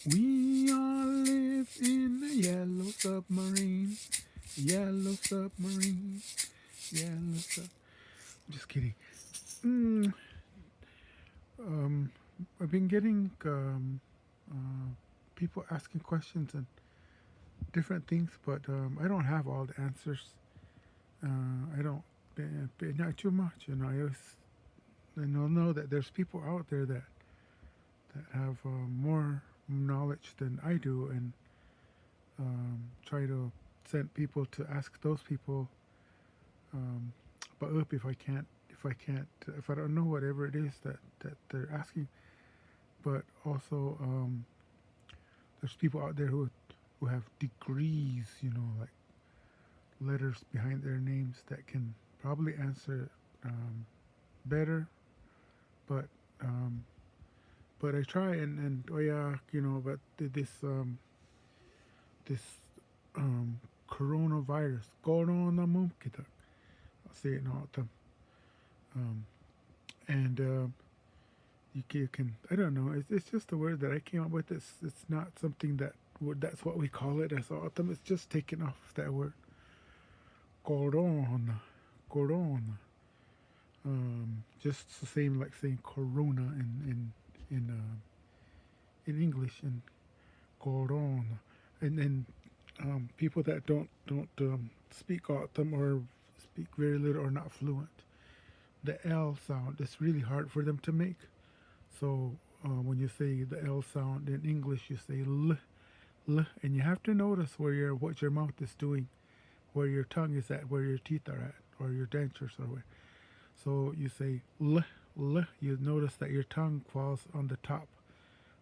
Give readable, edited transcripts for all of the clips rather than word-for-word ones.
We all live in a yellow submarine. Yellow submarine. Yellow sub. Just kidding. Mm, um, I've been getting uh, people asking questions and different things, but I don't have all the answers. I don't, not too much, you know. I know that there's people out there that have more knowledge than I do, and try to send people to ask those people. Um, but if I don't know whatever it is that they're asking, but also there's people out there who have degrees, you know, like letters behind their names that can probably answer um, better. But um, but I try and oh yeah, you know, but this coronavirus, corona mumkita, I'll say it now, um, and you can I don't know, it's just a word that I came up with. It's not something that's what we call it as autumn. It's just taken off that word corona, corona. Just the same like saying corona in English and corona, and then people that don't speak autumn or speak very little or not fluent, the L sound is really hard for them to make. So when you say the L sound in English, you say l, and you have to notice what your mouth is doing, where your tongue is at, where your teeth are at, or your dentures are where. So you say l. You notice that your tongue falls on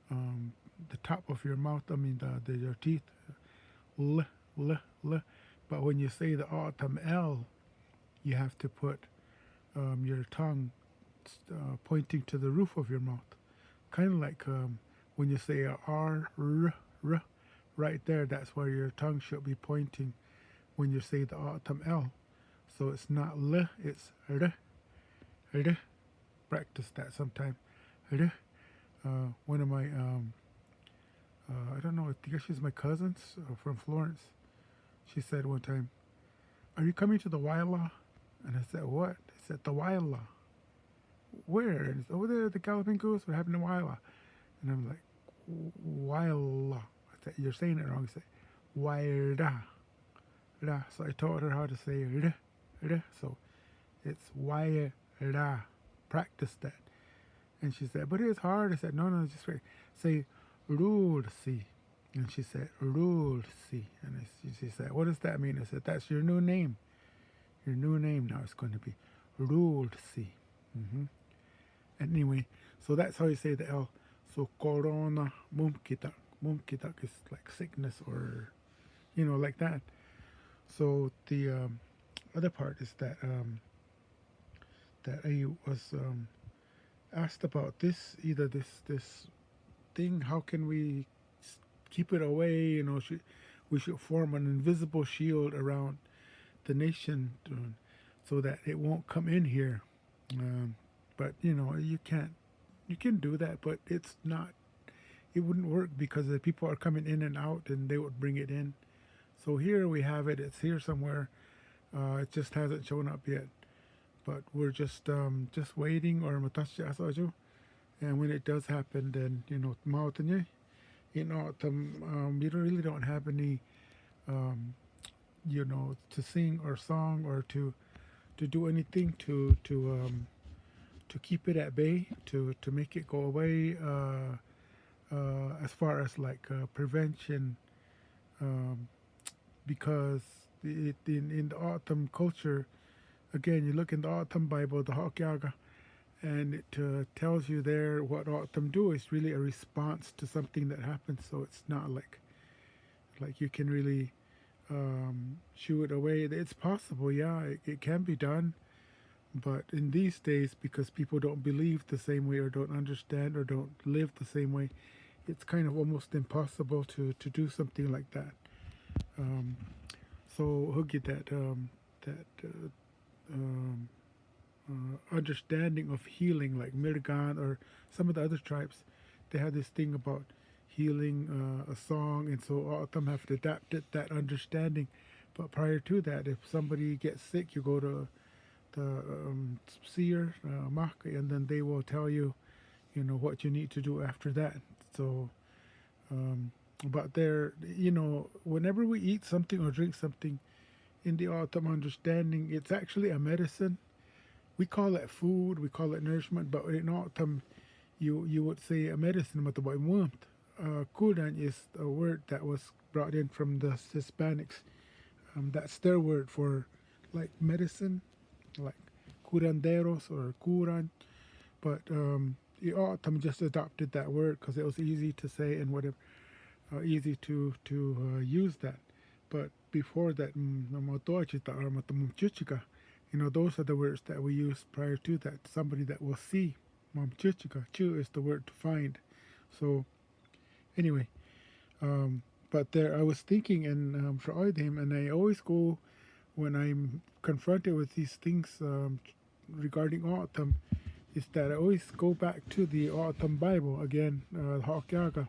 um, the top of your mouth. I mean your teeth. L, l. But when you say the autumn L, you have to put your tongue pointing to the roof of your mouth, kind of like when you say a r, right there. That's where your tongue should be pointing when you say the autumn L. So it's not l, it's r. Practice that sometime. R. One of my I don't know. I think she's my cousins from Florence. She said one time, "Are you coming to the Waila?" And I said, "What?" I said, "The Waila." Where? And it's over there at the Galloping Goose. We're having a Waila. And I'm like, Waila. I said, "You're saying it wrong." I said, Waila. So I taught her how to say r. So it's Waila. Practice that. And she said, "But it's hard." I said, "No, just say Rulsi." And she said, Rulsi. And she said, "What does that mean?" I said, "That's your new name. Your new name now is going to be Rulsi." Mm-hmm. And anyway, so that's how you say the L. So corona mumkitak. Mumkitak is like sickness or, you know, like that. So the other part is that I was asked about this, either this thing, how can we keep it away? You know, we should form an invisible shield around the nation so that it won't come in here. But you know, you can't. You can do that, but it's not. It wouldn't work because the people are coming in and out, and they would bring it in. So here we have it. It's here somewhere. It just hasn't shown up yet. But we're just waiting or matashi asaju. And when it does happen, then you know, mautanya, you know, we really don't have any, um, you know, to sing or song or to do anything to keep it at bay, to make it go away. As far as like prevention, um, because in the autumn culture, again, you look in the autumn Bible, the Hokyaga, and it tells you there what autumn do is really a response to something that happens. So it's not like you can really shoo it away. It's possible, yeah, it can be done. But in these days, because people don't believe the same way or don't understand or don't live the same way, it's kind of almost impossible to do something like that. Um, so Hoogie, that um, understanding of healing, like Mirgan or some of the other tribes, they have this thing about healing a song, and so all of them have adapted that understanding. But prior to that, if somebody gets sick, you go to the seer, Maka, and then they will tell you, what you need to do after that. So, um, but there, whenever we eat something or drink something, in the autumn understanding, it's actually a medicine. We call it food, we call it nourishment, but in autumn, you would say a medicine, but the warmth. Kudan is a word that was brought in from the Hispanics. That's their word for like medicine, like curanderos or curan. But the autumn just adopted that word because it was easy to say and whatever, easy to use that. But before that, mamotoachita or matamumchuchika, those are the words that we use prior to that. Somebody that will see. Mamchuchika. Chu is the word to find. So anyway, but there I was thinking and and I always go when I'm confronted with these things regarding autumn, is that I always go back to the autumn Bible again, Hawkyaga.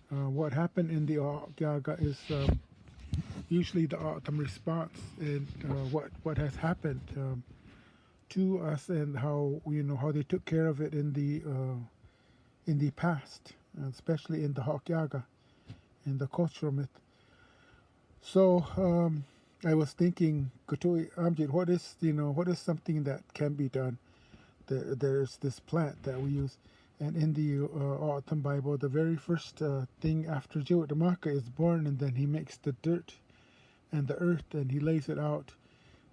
What happened in the Hawkyaga is usually the autumn response and what has happened to us and how how they took care of it in the past, especially in the Hawkyaga, in the cultural myth. So I was thinking, Kutui Amjit, what is something that can be done? There's this plant that we use, and in the Autumn Bible, the very first thing after Jehoiadamaka is born, and then he makes the dirt and the earth, and he lays it out,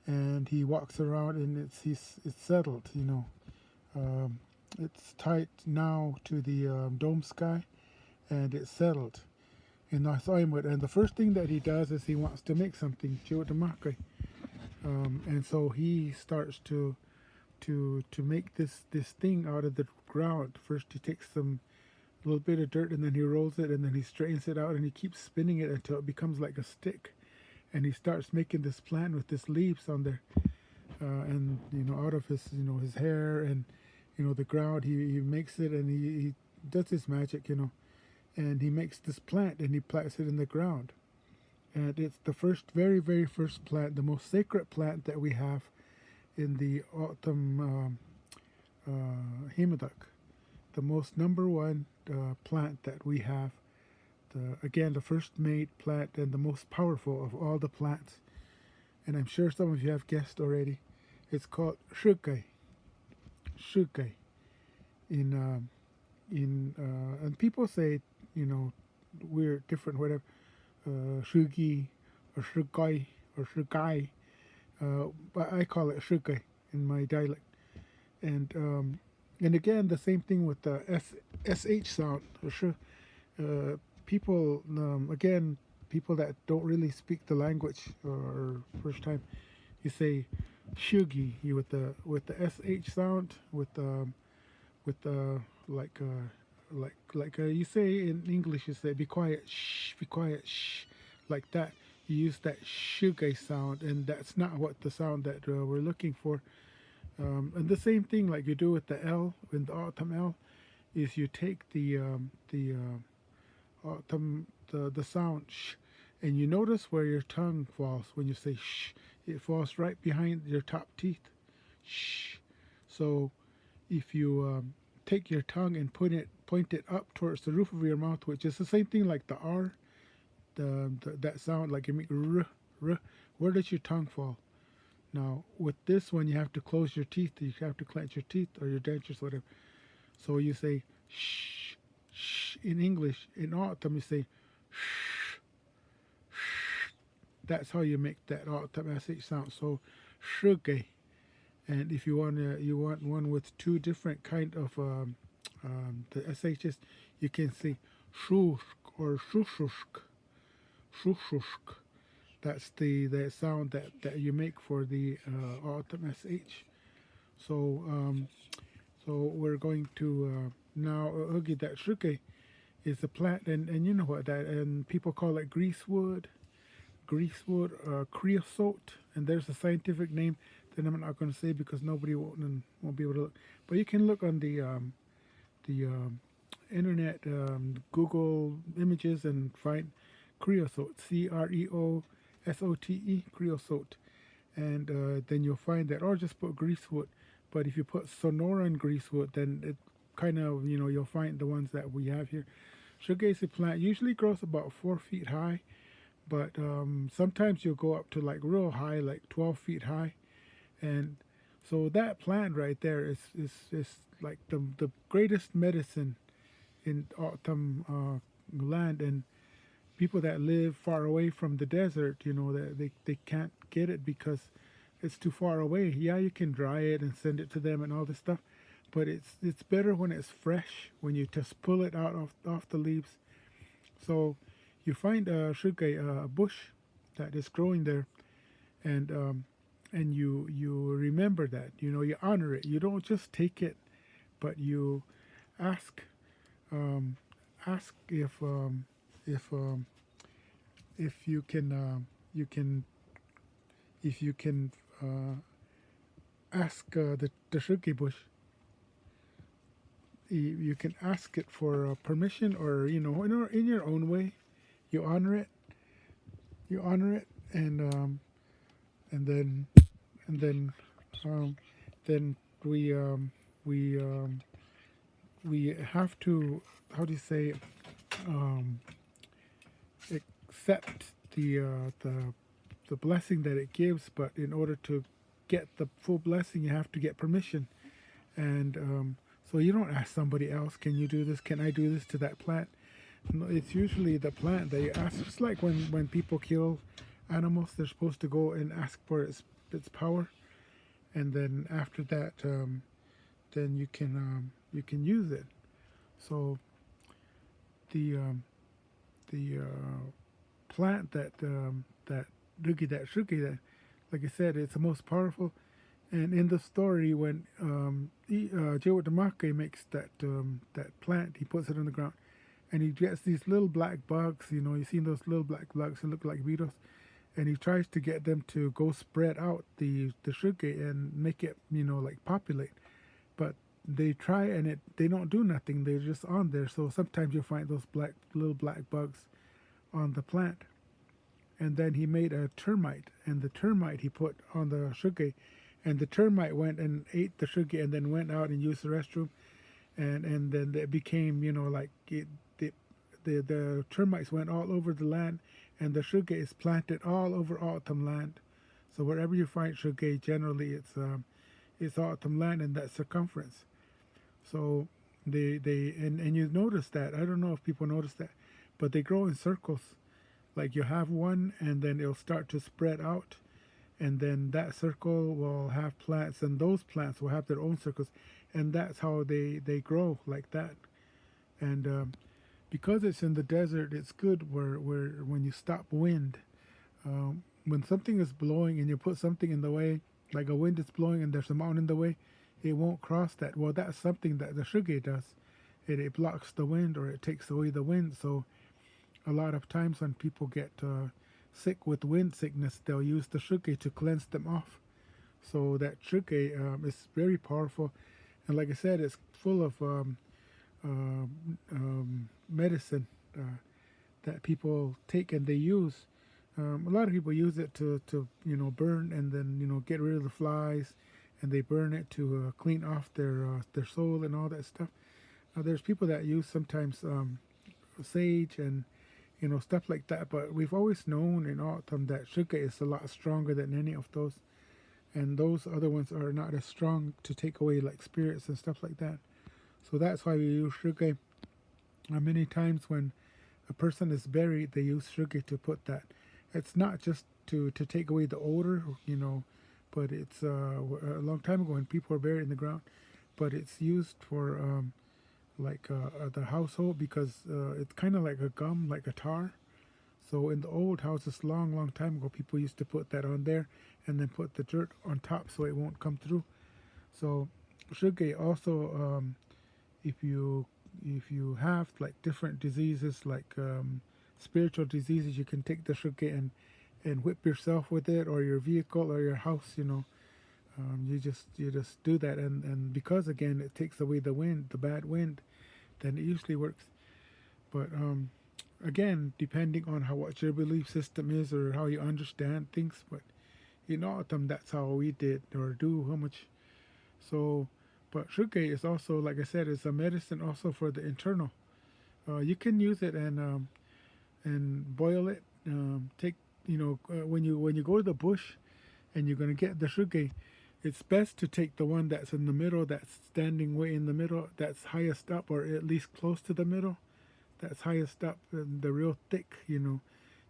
and he walks around, and it's settled, it's tied now to the dome sky, and it's settled in Northaimwood. And the first thing that he does is he wants to make something, Jehoiadamaka, and so he starts to make this thing out of the ground. First, he takes some little bit of dirt, and then he rolls it, and then he straightens it out, and he keeps spinning it until it becomes like a stick. And he starts making this plant with this leaves on there, and out of his his hair and the ground, he makes it, and he does his magic, and he makes this plant, and he plants it in the ground, and it's the very very first plant, the most sacred plant that we have in the autumn Himadak, the most number one plant that we have. Again, the first made plant and the most powerful of all the plants. And I'm sure some of you have guessed already. It's called Shegai. Shegai. And people say, we're different, whatever. Shugi or Shegai or Shegai. But I call it Shegai in my dialect. And again, the same thing with the SH sound. People, again, people that don't really speak the language or first time, you say shugi with the sh sound, with the you say in English, you say be quiet, shh, like that. You use that shugai sound, and that's not what the sound that we're looking for. And the same thing like you do with the L in the autumn L, is you take the sound sh, and you notice where your tongue falls when you say sh. It falls right behind your top teeth. Shh. So if you take your tongue and point it up towards the roof of your mouth, which is the same thing like the R, that sound like you make r. Where does your tongue fall? Now with this one, you have to close your teeth. You have to clench your teeth or your dentures, whatever. So you say shh. Shh in English. In autumn, you say shh, shh. That's how you make that autumn sh sound. So shuge. And if you want one with two different kind of the shs, you can say shushk or shushushk, shushushk. That's the sound that you make for the autumn sh. So so we're going to now Oogie that shuke is a plant, and you know what that, and people call it greasewood, creosote, and there's a scientific name that I'm not going to say because nobody won't be able to look. But you can look on the internet, Google images, and find creosote, creosote, creosote, and then you'll find that, or just put greasewood. But if you put Sonoran greasewood, then it kind of, you'll find the ones that we have here. Shoegaze plant usually grows about 4 feet high, but sometimes you'll go up to like real high, like 12 feet high. And so that plant right there is like the greatest medicine in autumn land. And people that live far away from the desert, that they can't get it because it's too far away. Yeah, you can dry it and send it to them and all this stuff, but it's better when it's fresh, when you just pull it out off the leaves. So you find a shuge, a bush that is growing there, and you remember that, you honor it. You don't just take it, but you ask um, ask if you can you can if you can ask the shuge bush. You can ask it for permission, or in your own way. You honor it. You honor it, and then and then um, then we we have to, how do you say, um, accept the blessing that it gives. But in order to get the full blessing, you have to get permission. And so you don't ask somebody else, can you do this? Can I do this to that plant? No, it's usually the plant that you ask. Just like when people kill animals, they're supposed to go and ask for its power, and then after that, then you can use it. So the plant that shuki, that, like I said, it's the most powerful. And in the story, when Jewel makes that plant, he puts it on the ground, and he gets these little black bugs. You've seen those little black bugs that look like beetles, and he tries to get them to go spread out the shuge and make it, like populate. But they try, and they don't do nothing. They're just on there. So sometimes you'll find those little black bugs on the plant. And then he made a termite, and the termite he put on the shuge, and the termite went and ate the shuge, and then went out and used the restroom, and then it became, like the termites went all over the land, and the shuge is planted all over autumn land. So wherever you find shuge, generally it's autumn land in that circumference. So and you notice that. I don't know if people notice that, but they grow in circles. Like you have one, and then it'll start to spread out, and then that circle will have plants, and those plants will have their own circles, and that's how they grow like that. And because it's in the desert, it's good where when you stop wind, when something is blowing and you put something in the way, like a wind is blowing and there's a mountain in the way, it won't cross that. Well, that's something that the shuge does. It blocks the wind, or it takes away the wind. So a lot of times when people get sick with wind sickness, they'll use the shuge to cleanse them off. So that shuge is very powerful, and like I said, it's full of medicine that people take and they use. A lot of people use it to burn, and then get rid of the flies, and they burn it to clean off their soul and all that stuff. There's people that use sometimes sage and stuff like that, but we've always known in autumn that shuge is a lot stronger than any of those, and those other ones are not as strong to take away like spirits and stuff like that. So that's why we use shuge. Many times when a person is buried, they use shuge to put that. It's not just to take away the odor, but it's a long time ago when people were buried in the ground, but it's used for the household, because it's kind of like a gum, like a tar. So in the old houses, long time ago, people used to put that on there, and then put the dirt on top so it won't come through. So shuge also, if you have like different diseases, like spiritual diseases, you can take the shuge and whip yourself with it, or your vehicle, or your house. You just do that, and because again it takes away the wind, the bad wind, then it usually works. But again, depending on how what your belief system is or how you understand things, but in autumn, that's how we did or do how much. So, but Shegai is also, like I said, it's a medicine also for the internal. You can use it and boil it. Take when you go to the bush and you're gonna get the Shegai, it's best to take the one that's in the middle, that's standing way in the middle, that's highest up or at least close to the middle. That's highest up and the real thick. You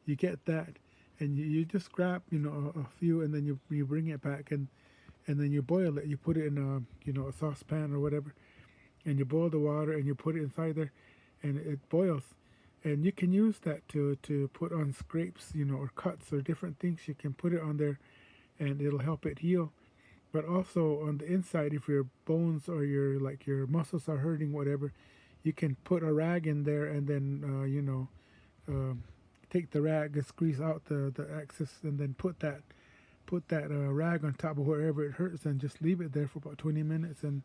get that, and you just grab a few, and then you bring it back and then you boil it. You put it in a saucepan or whatever, and you boil the water and you put it inside there, and it boils. And you can use that to put on scrapes, or cuts or different things. You can put it on there, and it'll help it heal. But also on the inside, if your bones or your muscles are hurting, whatever, you can put a rag in there, and then take the rag and squeeze out the excess, and then put that rag on top of wherever it hurts, and just leave it there for about 20 minutes, and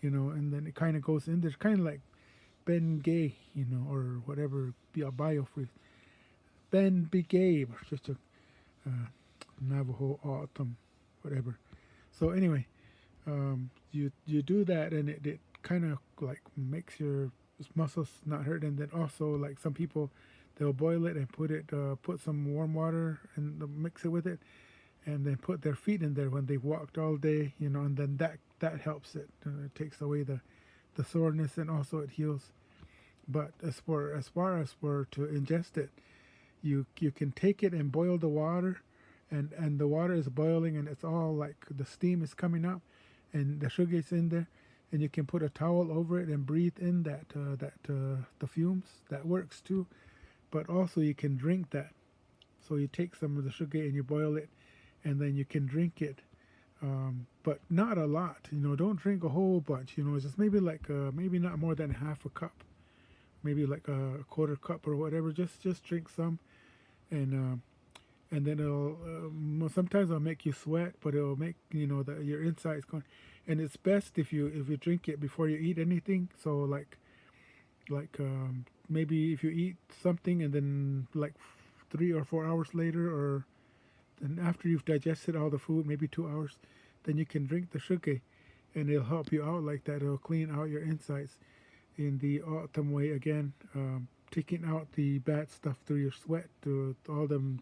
then it kind of goes in there, kind of like Ben Gay, or whatever, be a biofreeze. Ben Begay, just a Navajo autumn, whatever. So anyway, you do that, and it kind of like makes your muscles not hurt, and then also like some people, they'll boil it and put some warm water and mix it with it, and then put their feet in there when they've walked all day, and then that helps it. It takes away the soreness, and also it heals. But as far as for to ingest it, you can take it and boil the water, and the water is boiling, and it's all like the steam is coming up, and the sugar is in there, and you can put a towel over it and breathe in the fumes. That works too. But also you can drink that. So you take some of the sugar and you boil it, and then you can drink it. But not a lot. Don't drink a whole bunch. Just maybe maybe not more than half a cup, maybe like a quarter cup or whatever. Just drink some, and then it'll sometimes it'll make you sweat, but it'll make your insides going. And it's best if you drink it before you eat anything. So maybe if you eat something, and then like 3 or 4 hours later, or then after you've digested all the food, maybe 2 hours, then you can drink the Shegai, and it'll help you out like that. It'll clean out your insides in the autumn way again, taking out the bad stuff through your sweat, to all the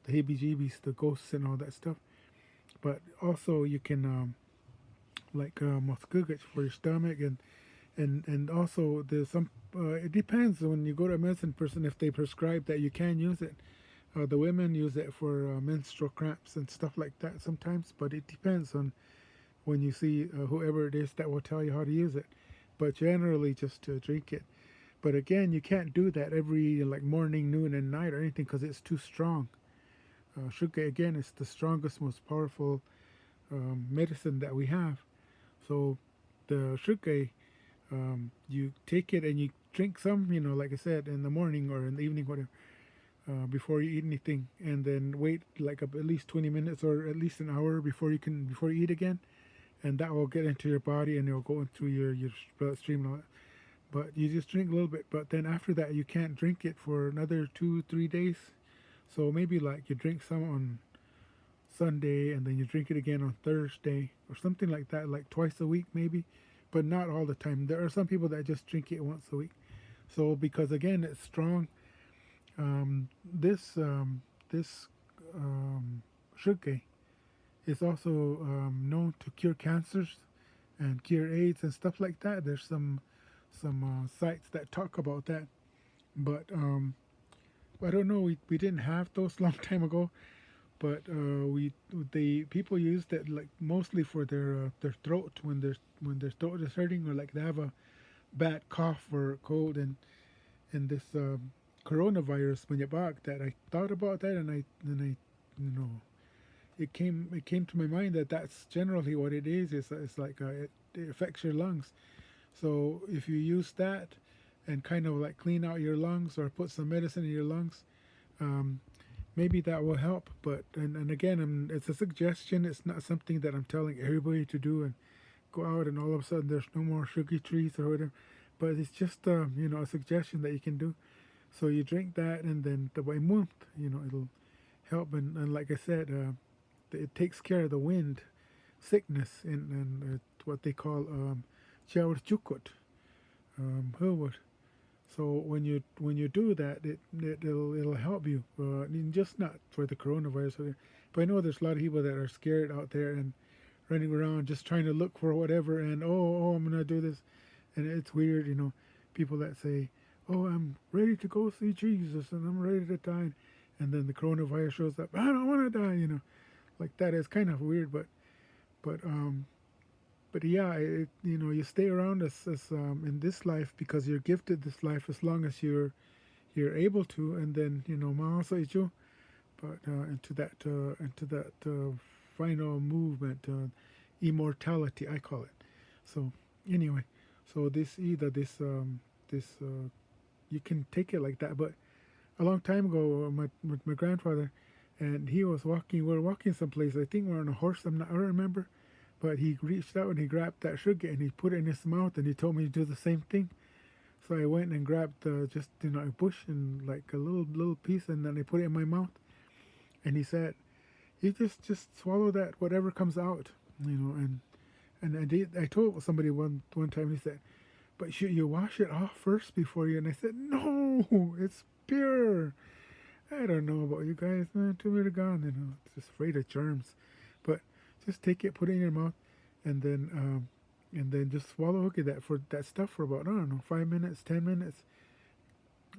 heebie-jeebies, the ghosts and all that stuff. But also you can muskugach for your stomach, and also there's some. It depends when you go to a medicine person if they prescribe that you can use it. The women use it for menstrual cramps and stuff like that sometimes, but it depends on when you see whoever it is that will tell you how to use it. But generally, just to drink it. But again, you can't do that every morning, noon, and night or anything, because it's too strong. Sugar again is the strongest, most powerful medicine that we have. So the sugar, you take it and you drink some, like I said, in the morning or in the evening, whatever, before you eat anything, and then wait at least 20 minutes or at least an hour before you eat again, and that will get into your body and it will go into your bloodstream and all that. But you just drink a little bit, but then after that you can't drink it for another 2-3 days. So maybe you drink some on Sunday, and then you drink it again on Thursday or something like that, like twice a week maybe, but not all the time. There are some people that just drink it once a week. So because again it's strong, this Shegai is also known to cure cancers and cure AIDS and stuff like that. There's some sites that talk about that, but I don't know. We didn't have those long time ago, but people used it mostly for their throat, when their throat is hurting, or they have a bad cough or cold, and this coronavirus when you back that. I thought about that, and I it came to my mind that that's generally what it is. It's it affects your lungs. So if you use that and kind of clean out your lungs, or put some medicine in your lungs, maybe that will help. But and again, it's a suggestion. It's not something that I'm telling everybody to do and go out and all of a sudden there's no more sugar trees or whatever. but it's just a suggestion that you can do. So you drink that, and then the way month, it'll help. And like I said, it takes care of the wind sickness and what they call chawar chukot, Herwood. So when you do that, it'll help you. Just not for the coronavirus, but I know there's a lot of people that are scared out there and running around just trying to look for whatever. And I'm gonna do this, and it's weird, people that say, "Oh, I'm ready to go see Jesus and I'm ready to die," and then the coronavirus shows up. I don't want to die, like that is kind of weird, but yeah, you stay around us as in this life because you're gifted this life as long as you're able to, and then maasa icho, but into that final movement, immortality I call it. So anyway, so this you can take it like that, but a long time ago, with my grandfather, and he was walking. We were walking someplace. I think we were on a horse. I don't remember, but he reached out and he grabbed that sugar and he put it in his mouth and he told me to do the same thing. So I went and grabbed just a bush and like a little piece, and then I put it in my mouth. And he said, "You just swallow that whatever comes out, And I did. I told somebody one time. He said, "But should you wash it off first before you?" And I said, "No, it's pure." I don't know about you guys, man. Too many gone, just afraid of germs. But just take it, put it in your mouth, and then just swallow that stuff for about, I don't know, 5 minutes, 10 minutes,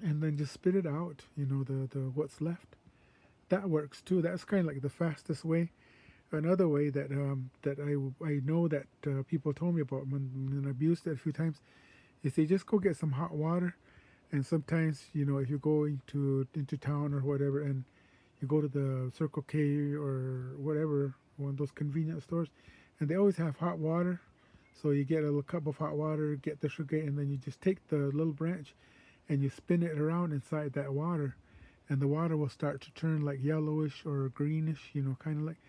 and then just spit it out. The what's left. That works too. That's kind of like the fastest way. Another way that I know that people told me about when I've used it a few times is they just go get some hot water. And sometimes, if you're going into town or whatever, and you go to the Circle K or whatever, one of those convenience stores, and they always have hot water. So you get a little cup of hot water, get the sugar, and then you just take the little branch and you spin it around inside that water, and the water will start to turn like yellowish or greenish, kind of like,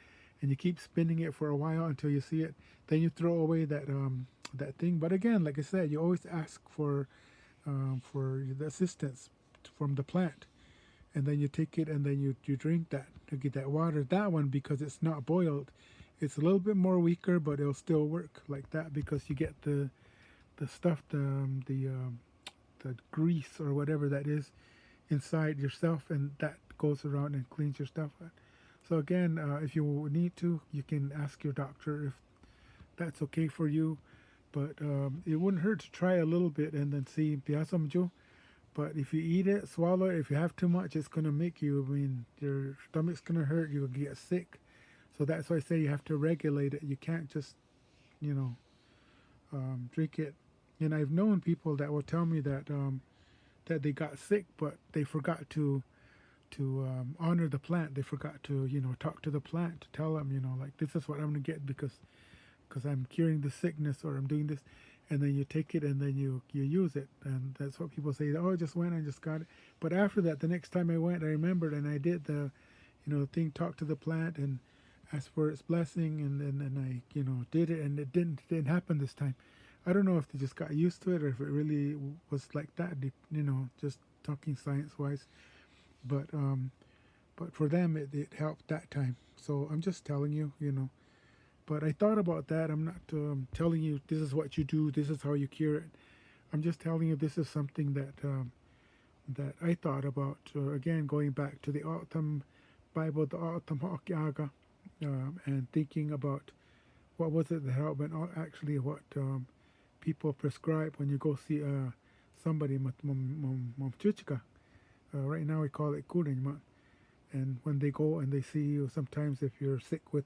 and you keep spinning it for a while until you see it. Then you throw away that thing. But again, like I said, you always ask for the assistance from the plant, and then you take it and then you drink that to get that water. That one, because it's not boiled, it's a little bit more weaker, but it'll still work like that because you get the stuff, the grease or whatever that is inside yourself, and that goes around and cleans your stuff. So again, if you need to, you can ask your doctor if that's okay for you. But it wouldn't hurt to try a little bit and then see piasamjo. But if you eat it, swallow it. If you have too much, it's gonna make you. I mean, your stomach's gonna hurt. You'll get sick. So that's why I say you have to regulate it. You can't just, you know, drink it. And I've known people that will tell me that they got sick, but they forgot to honor the plant. They forgot to talk to the plant to tell them like this is what I'm gonna get because I'm curing the sickness or I'm doing this, and then you take it and then you use it, and that's what people say. Oh, I just went and just got it. But after that, the next time I went, I remembered and I did the thing, talk to the plant and ask for its blessing, and then I did it, and it didn't happen this time. I don't know if they just got used to it or if it really was like that. Just talking science wise, but for them it helped that time. So I'm just telling you. But I thought about that. I'm not telling you this is what you do, this is how you cure it. I'm just telling you this is something that I thought about. Again, going back to the autumn Bible, the autumn Hokiaga, and thinking about what was it that helped, and actually what people prescribe when you go see somebody. Right now we call it kuring. And when they go and they see you, sometimes if you're sick with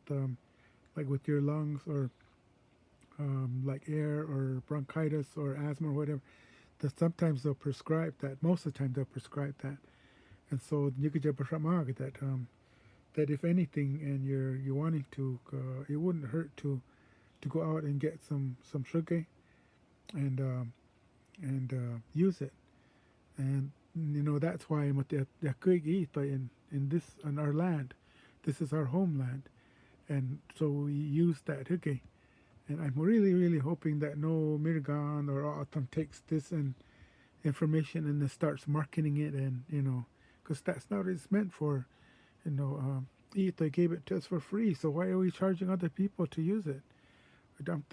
like with your lungs or like air or bronchitis or asthma or whatever, that sometimes they'll prescribe that. Most of the time they'll prescribe that. And so that if anything, and you're wanting to, it wouldn't hurt to go out and get some sugar and use it. And that's why in this on our land, this is our homeland, and so we use that hygge, And I'm really hoping that no Mirgan or Autumn takes this and information and then starts marketing it, and because that's not what it's meant for. You know, Ita gave it to us for free, so why are we charging other people to use it? I mean,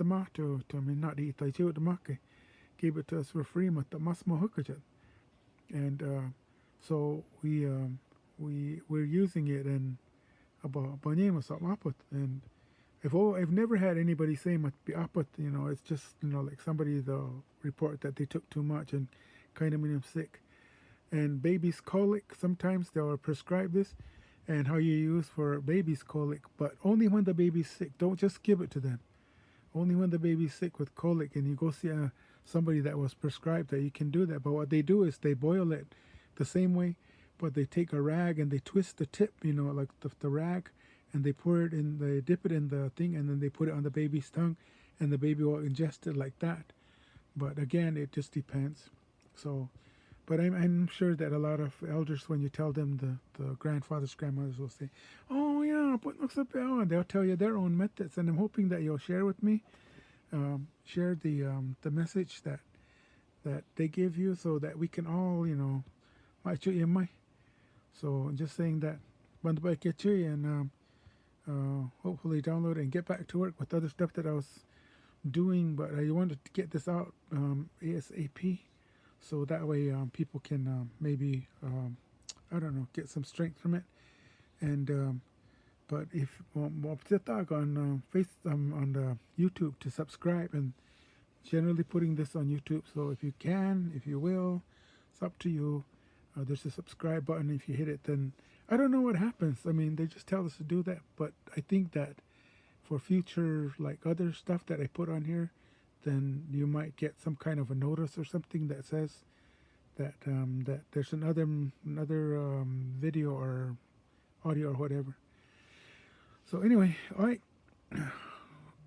not Ita, gave it to us for free, and so we're using it, and and I've never had anybody say apat, it's just like somebody they'll report that they took too much and kind of made them sick. And baby's colic, sometimes they'll prescribe this, and how you use for baby's colic, but only when the baby's sick. Don't just give it to them. Only when the baby's sick with colic, and you go see somebody that was prescribed that you can do that. But what they do is they boil it the same way, but they take a rag and they twist the tip, like the rag, and they pour it in, they dip it in the thing, and then they put it on the baby's tongue, and the baby will ingest it like that. But again, it just depends. So, but I'm sure that a lot of elders, when you tell them, the grandfathers, grandmothers will say, "Oh yeah, put and they'll tell you their own methods." And I'm hoping that you'll share with me, share the message that they give you, so that we can all, so I'm just saying that, and hopefully download it and get back to work with other stuff that I was doing. But I wanted to get this out ASAP, so that way people can maybe I don't know, get some strength from it. And but if on on the YouTube to subscribe, and generally putting this on YouTube. So if you can, if you will, it's up to you. There's a subscribe button. If you hit it, then I don't know what happens. I mean, they just tell us to do that, but I think that for future, like other stuff that I put on here, then you might get some kind of a notice or something that says that there's another video or audio or whatever. So anyway, all right.